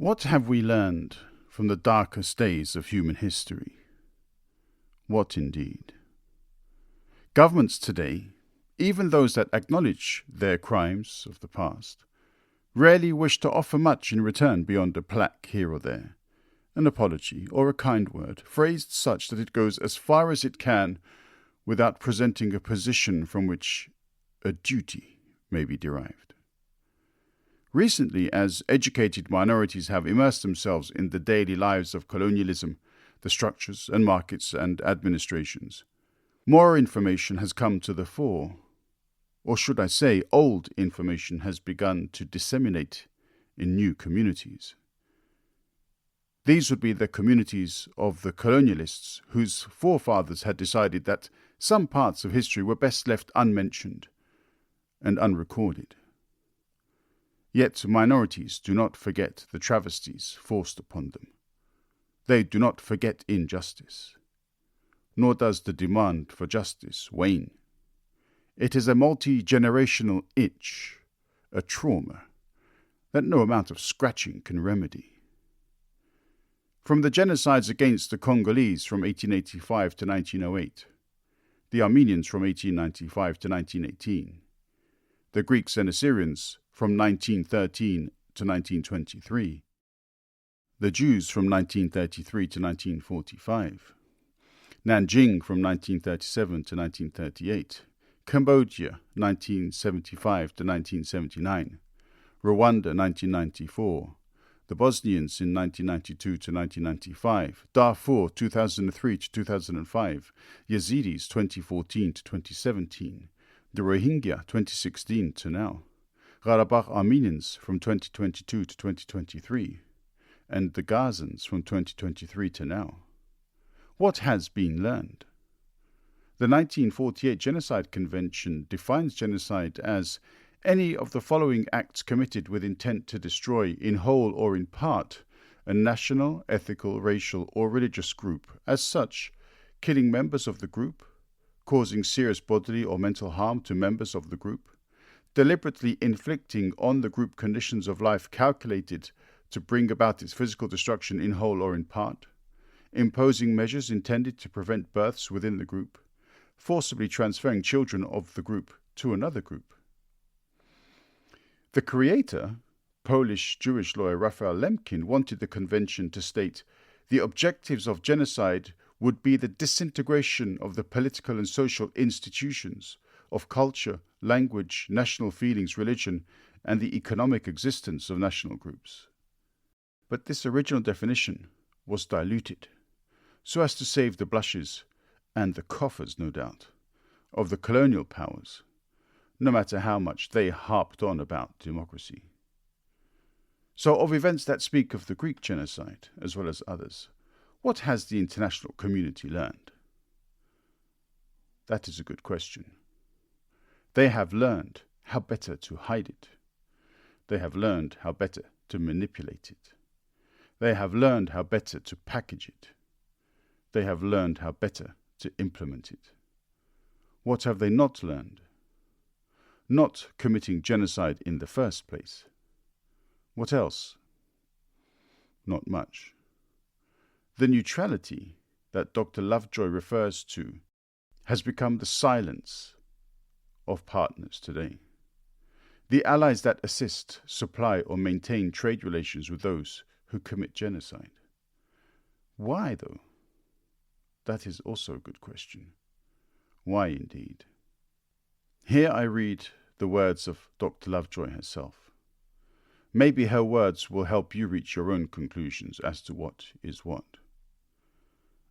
What have we learned from the darkest days of human history? What indeed? Governments today, even those that acknowledge their crimes of the past, rarely wish to offer much in return beyond a plaque here or there, an apology or a kind word, phrased such that it goes as far as it can without presenting a position from which a duty may be derived. Recently, as educated minorities have immersed themselves in the daily lives of colonialism, the structures and markets and administrations, more information has come to the fore, or should I say, old information has begun to disseminate in new communities. These would be the communities of the colonialists whose forefathers had decided that some parts of history were best left unmentioned and unrecorded. Yet minorities do not forget the travesties forced upon them. They do not forget injustice, nor does the demand for justice wane. It is a multi-generational itch, a trauma, that no amount of scratching can remedy. From the genocides against the Congolese from 1885 to 1908, the Armenians from 1895 to 1918, the Greeks and Assyrians from 1913 to 1923, the Jews from 1933 to 1945, Nanjing from 1937 to 1938, Cambodia 1975 to 1979, Rwanda 1994, the Bosnians in 1992 to 1995, Darfur 2003 to 2005, Yazidis 2014 to 2017, the Rohingya 2016 to now, Karabakh Armenians from 2022 to 2023, and the Gazans from 2023 to now. What has been learned? The 1948 Genocide Convention defines genocide as any of the following acts committed with intent to destroy, in whole or in part, a national, ethical, racial, or religious group. As such, killing members of the group, causing serious bodily or mental harm to members of the group, deliberately inflicting on the group conditions of life calculated to bring about its physical destruction in whole or in part, imposing measures intended to prevent births within the group, forcibly transferring children of the group to another group. The creator, Polish-Jewish lawyer Raphael Lemkin, wanted the convention to state the objectives of genocide would be the disintegration of the political and social institutions, of culture, language, national feelings, religion, and the economic existence of national groups. But this original definition was diluted, so as to save the blushes, and the coffers, no doubt, of the colonial powers, no matter how much they harped on about democracy. So of events that speak of the Greek genocide, as well as others, what has the international community learned? That is a good question. They have learned how better to hide it. They have learned how better to manipulate it. They have learned how better to package it. They have learned how better to implement it. What have they not learned? Not committing genocide in the first place. What else? Not much. The neutrality that Dr. Lovejoy refers to has become the silence of partners today. The allies that assist, supply, or maintain trade relations with those who commit genocide. Why, though? That is also a good question. Why, indeed? Here I read the words of Dr. Lovejoy herself. Maybe her words will help you reach your own conclusions as to what is what.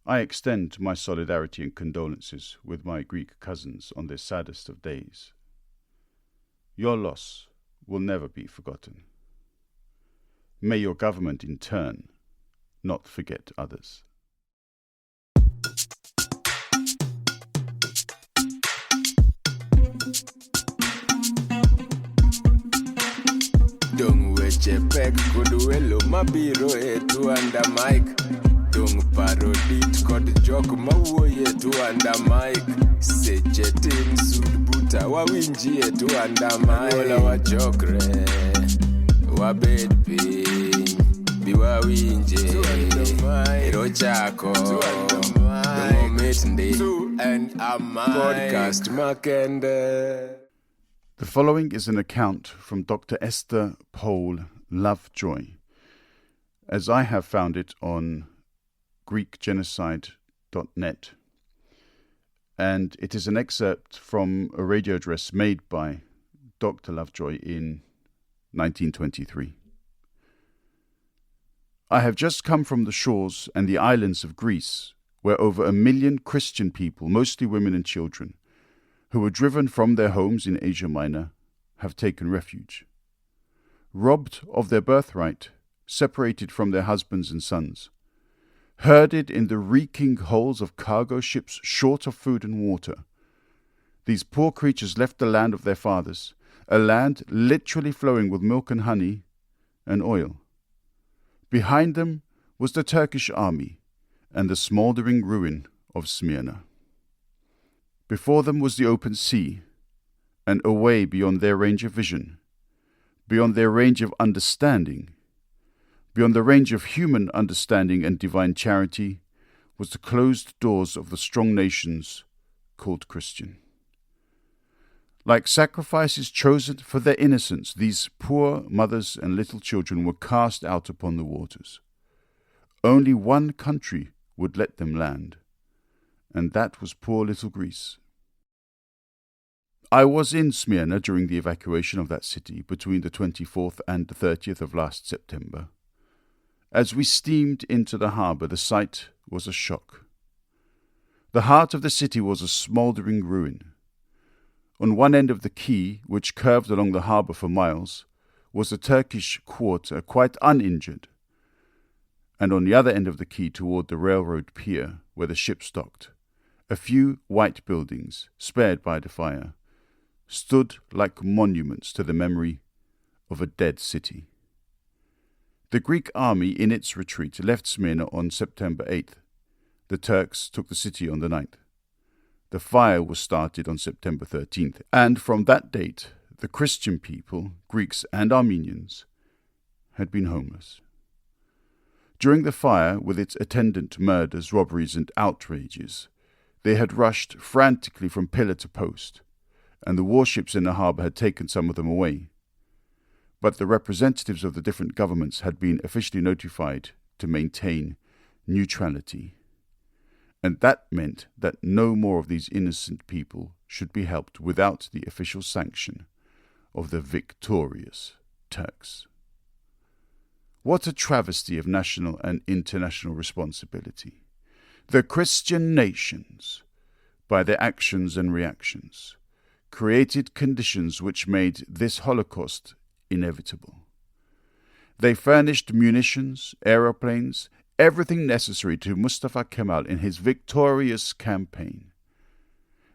I extend my solidarity and condolences with my Greek cousins on their saddest of days. Your loss will never be forgotten. May your government, in turn, not forget others. Dung weche pek kod welo mabiro TwoandaMic. Dung parodit kod jok mawuoye TwoandaMic. Seche tin sud buta wawinjie TwoandaMic. Wola wachokre, wabed piny. wawinje ero chako nomomit podcast makende. The following is an account from Dr. Esther Paul Lovejoy, as I have found it on Greek Genocide.net, and it is an excerpt from a radio address made by Dr. Lovejoy in 1923. I have just come from the shores and the islands of Greece, where over 1 million Christian people, mostly women and children, who were driven from their homes in Asia Minor, have taken refuge. Robbed of their birthright, separated from their husbands and sons, herded in the reeking holes of cargo ships short of food and water, these poor creatures left the land of their fathers, a land literally flowing with milk and honey and oil. Behind them was the Turkish army and the smouldering ruin of Smyrna. Before them was the open sea, and away beyond their range of vision, beyond their range of understanding, beyond the range of human understanding and divine charity, was the closed doors of the strong nations called Christian. Like sacrifices chosen for their innocence, these poor mothers and little children were cast out upon the waters. Only one country would let them land, and that was poor little Greece. I was in Smyrna during the evacuation of that city between the 24th and the 30th of last September. As we steamed into the harbour, the sight was a shock. The heart of the city was a smouldering ruin. On one end of the quay, which curved along the harbour for miles, was the Turkish quarter, quite uninjured, and on the other end of the quay toward the railroad pier, where the ships docked, a few white buildings, spared by the fire, stood like monuments to the memory of a dead city. The Greek army in its retreat left Smyrna on September 8th. The Turks took the city on the 9th. The fire was started on September 13th, and from that date the Christian people, Greeks and Armenians, had been homeless. During the fire, with its attendant murders, robberies and outrages, they had rushed frantically from pillar to post, and the warships in the harbour had taken some of them away. But the representatives of the different governments had been officially notified to maintain neutrality, and that meant that no more of these innocent people should be helped without the official sanction of the victorious Turks. What a travesty of national and international responsibility! The Christian nations, by their actions and reactions, created conditions which made this Holocaust inevitable. They furnished munitions, aeroplanes, everything necessary to Mustafa Kemal in his victorious campaign.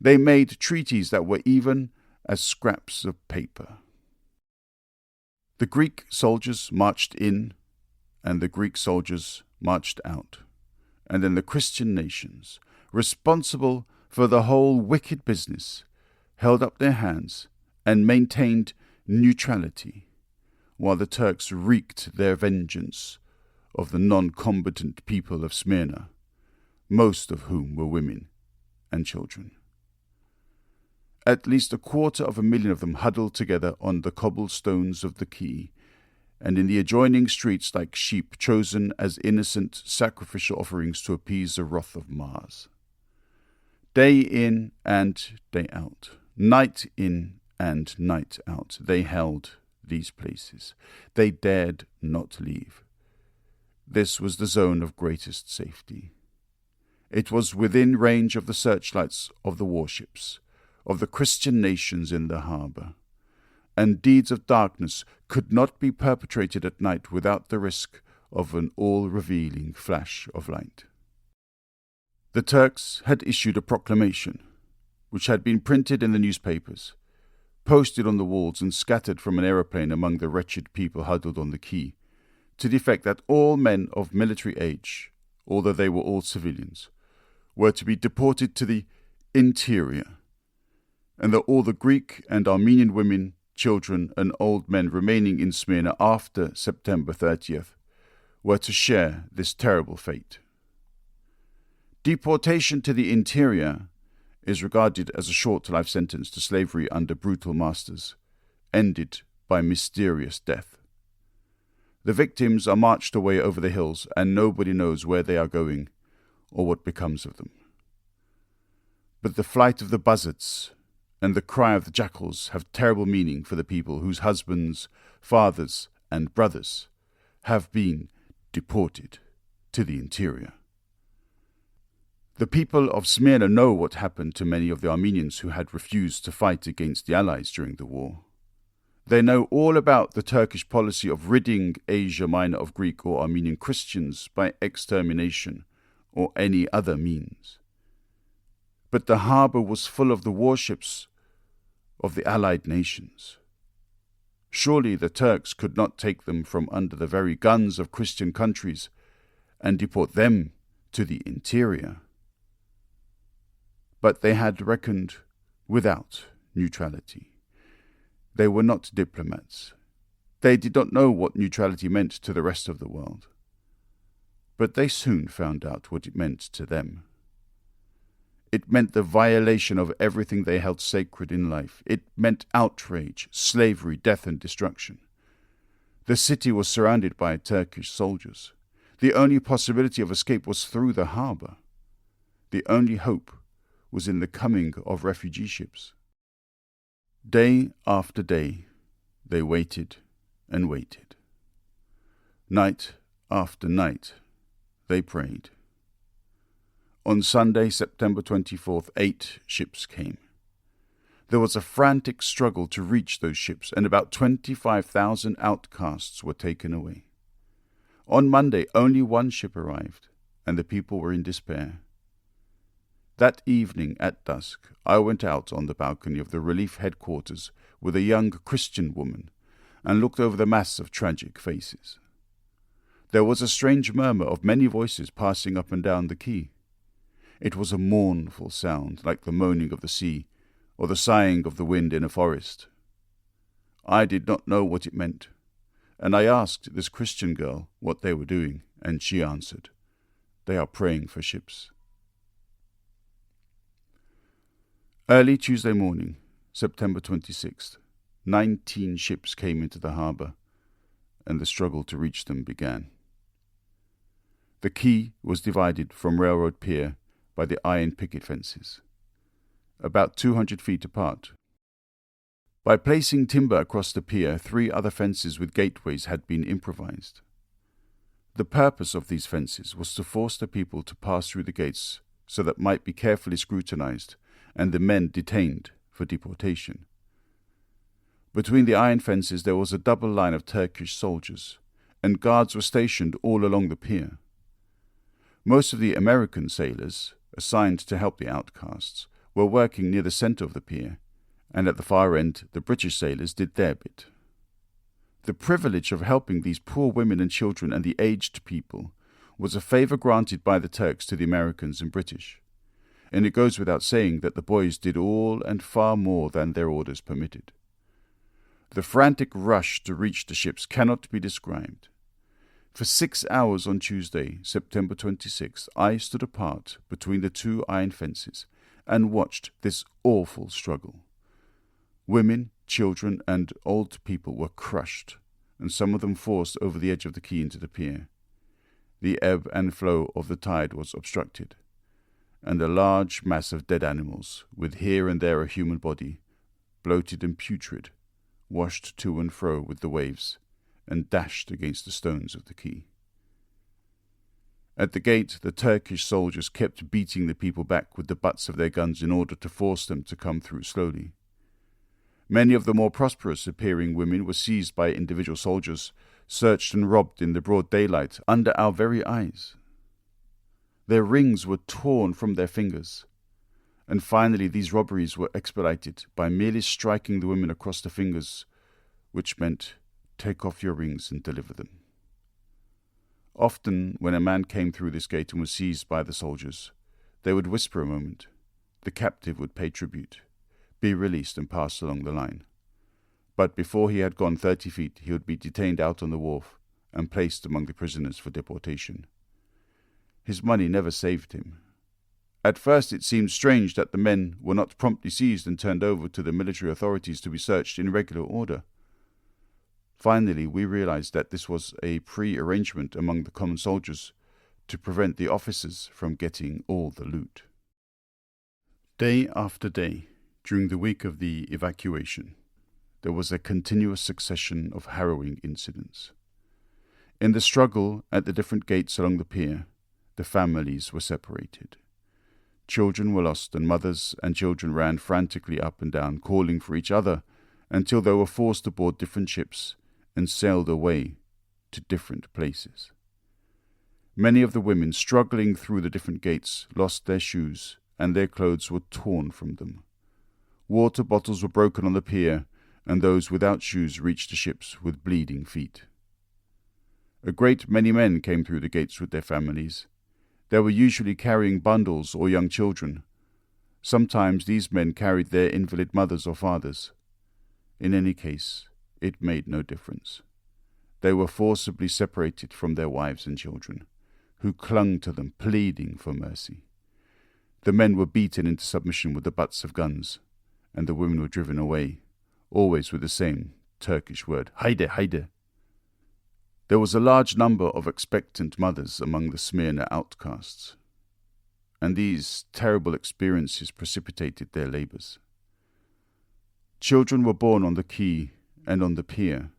They made treaties that were even as scraps of paper. The Greek soldiers marched in, and the Greek soldiers marched out, and then the Christian nations, responsible for the whole wicked business, held up their hands and maintained neutrality, while the Turks wreaked their vengeance of the non-combatant people of Smyrna, most of whom were women and children. At least 250,000 of them huddled together on the cobblestones of the quay, and in the adjoining streets like sheep chosen as innocent sacrificial offerings to appease the wrath of Mars. Day in and day out, night in and night out, they held these places. They dared not leave. This was the zone of greatest safety. It was within range of the searchlights of the warships, of the Christian nations in the harbour, and deeds of darkness could not be perpetrated at night without the risk of an all-revealing flash of light. The Turks had issued a proclamation, which had been printed in the newspapers, posted on the walls and scattered from an aeroplane among the wretched people huddled on the quay, to the effect that all men of military age, although they were all civilians, were to be deported to the interior, and that all the Greek and Armenian women, children, and old men remaining in Smyrna after September 30th were to share this terrible fate. Deportation to the interior is regarded as a short life sentence to slavery under brutal masters, ended by mysterious death. The victims are marched away over the hills, and nobody knows where they are going or what becomes of them. But the flight of the buzzards and the cry of the jackals have terrible meaning for the people whose husbands, fathers, and brothers have been deported to the interior. The people of Smyrna know what happened to many of the Armenians who had refused to fight against the Allies during the war. They know all about the Turkish policy of ridding Asia Minor of Greek or Armenian Christians by extermination or any other means. But the harbour was full of the warships of the Allied nations. Surely the Turks could not take them from under the very guns of Christian countries and deport them to the interior. But they had reckoned without neutrality. They were not diplomats. They did not know what neutrality meant to the rest of the world. But they soon found out what it meant to them. It meant the violation of everything they held sacred in life. It meant outrage, slavery, death, and destruction. The city was surrounded by Turkish soldiers. The only possibility of escape was through the harbour. The only hope was in the coming of refugee ships. Day after day, they waited and waited. Night after night, they prayed. On Sunday, September 24th, 8 ships came. There was a frantic struggle to reach those ships, and about 25,000 outcasts were taken away. On Monday, only 1 ship arrived, and the people were in despair. That evening at dusk, I went out on the balcony of the relief headquarters with a young Christian woman and looked over the mass of tragic faces. There was a strange murmur of many voices passing up and down the quay. It was a mournful sound, like the moaning of the sea or the sighing of the wind in a forest. I did not know what it meant, and I asked this Christian girl what they were doing, and she answered, "They are praying for ships." Early Tuesday morning, September 26th, 19 ships came into the harbour, and the struggle to reach them began. The quay was divided from railroad pier by the iron picket fences, about 200 feet apart. By placing timber across the pier, 3 other fences with gateways had been improvised. The purpose of these fences was to force the people to pass through the gates so that might be carefully scrutinized and the men detained for deportation. Between the iron fences there was a double line of Turkish soldiers, and guards were stationed all along the pier. Most of the American sailors, assigned to help the outcasts, were working near the centre of the pier, and at the far end the British sailors did their bit. The privilege of helping these poor women and children and the aged people was a favour granted by the Turks to the Americans and British, and it goes without saying that the boys did all and far more than their orders permitted. The frantic rush to reach the ships cannot be described. For 6 hours on Tuesday, September 26th, I stood apart between the 2 iron fences and watched this awful struggle. Women, children, and old people were crushed, and some of them forced over the edge of the quay into the pier. The ebb and flow of the tide was obstructed, and a large mass of dead animals, with here and there a human body, bloated and putrid, washed to and fro with the waves, and dashed against the stones of the quay. At the gate, the Turkish soldiers kept beating the people back with the butts of their guns in order to force them to come through slowly. Many of the more prosperous-appearing women were seized by individual soldiers, searched and robbed in the broad daylight under our very eyes. Their rings were torn from their fingers, and finally these robberies were expedited by merely striking the women across the fingers, which meant, "Take off your rings and deliver them." Often, when a man came through this gate and was seized by the soldiers, they would whisper a moment. The captive would pay tribute, be released and pass along the line. But before he had gone 30 feet, he would be detained out on the wharf and placed among the prisoners for deportation. His money never saved him. At first it seemed strange that the men were not promptly seized and turned over to the military authorities to be searched in regular order. Finally, we realized that this was a pre-arrangement among the common soldiers to prevent the officers from getting all the loot. Day after day, during the week of the evacuation, there was a continuous succession of harrowing incidents. In the struggle at the different gates along the pier, the families were separated. Children were lost, and mothers and children ran frantically up and down, calling for each other, until they were forced aboard different ships and sailed away to different places. Many of the women struggling through the different gates lost their shoes, and their clothes were torn from them. Water bottles were broken on the pier, and those without shoes reached the ships with bleeding feet. A great many men came through the gates with their families. They were usually carrying bundles or young children. Sometimes these men carried their invalid mothers or fathers. In any case, it made no difference. They were forcibly separated from their wives and children, who clung to them, pleading for mercy. The men were beaten into submission with the butts of guns, and the women were driven away, always with the same Turkish word, hayde, hayde. There was a large number of expectant mothers among the Smyrna outcasts, and these terrible experiences precipitated their labors. Children were born on the quay and on the pier.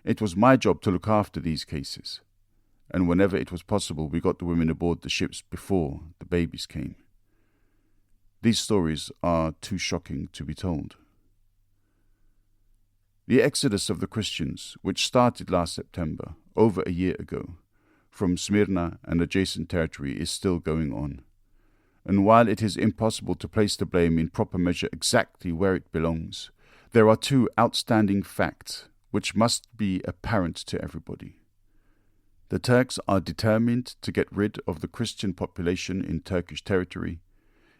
It was my job to look after these cases, and whenever it was possible, we got the women aboard the ships before the babies came. These stories are too shocking to be told. The exodus of the Christians, which started last September, over a year ago, from Smyrna and adjacent territory is still going on. And while it is impossible to place the blame in proper measure exactly where it belongs, there are two outstanding facts which must be apparent to everybody. The Turks are determined to get rid of the Christian population in Turkish territory,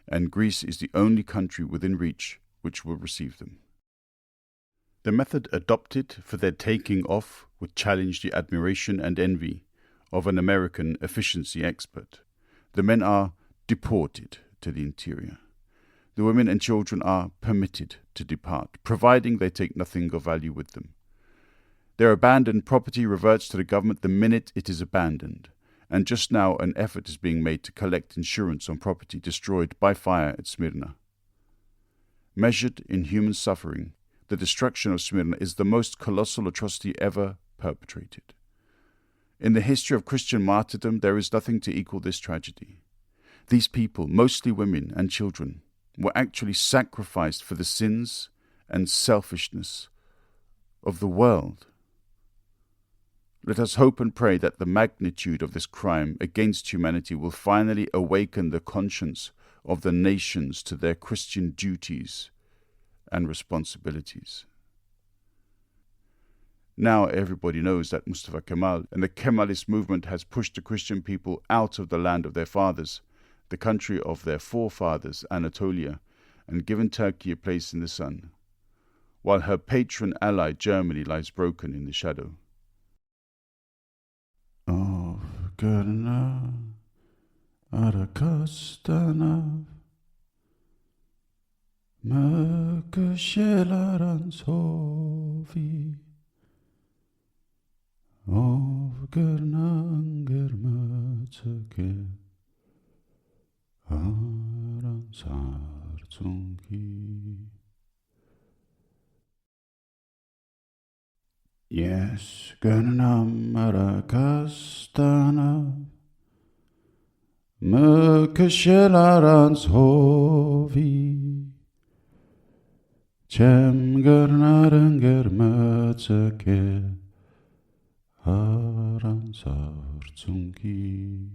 and Greece is the only country within reach which will receive them. The method adopted for their taking off would challenge the admiration and envy of an American efficiency expert. The men are deported to the interior. The women and children are permitted to depart, providing they take nothing of value with them. Their abandoned property reverts to the government the minute it is abandoned, and just now an effort is being made to collect insurance on property destroyed by fire at Smyrna. Measured in human suffering, the destruction of Smyrna is the most colossal atrocity ever perpetrated. In the history of Christian martyrdom, there is nothing to equal this tragedy. These people, mostly women and children, were actually sacrificed for the sins and selfishness of the world. Let us hope and pray that the magnitude of this crime against humanity will finally awaken the conscience of the nations to their Christian duties and responsibilities. Now everybody knows that Mustafa Kemal and the Kemalist movement has pushed the Christian people out of the land of their fathers, the country of their forefathers, Anatolia, and given Turkey a place in the sun, while her patron ally Germany lies broken in the shadow. Of Gurna Arakastana Möküşelaran sovi Of Gurnanger Möteke Aran Sartungi. Yes, Gurnam Arakastana Möküşelaran sovi Cem Gurnaranger Möteke Aran Sartungi.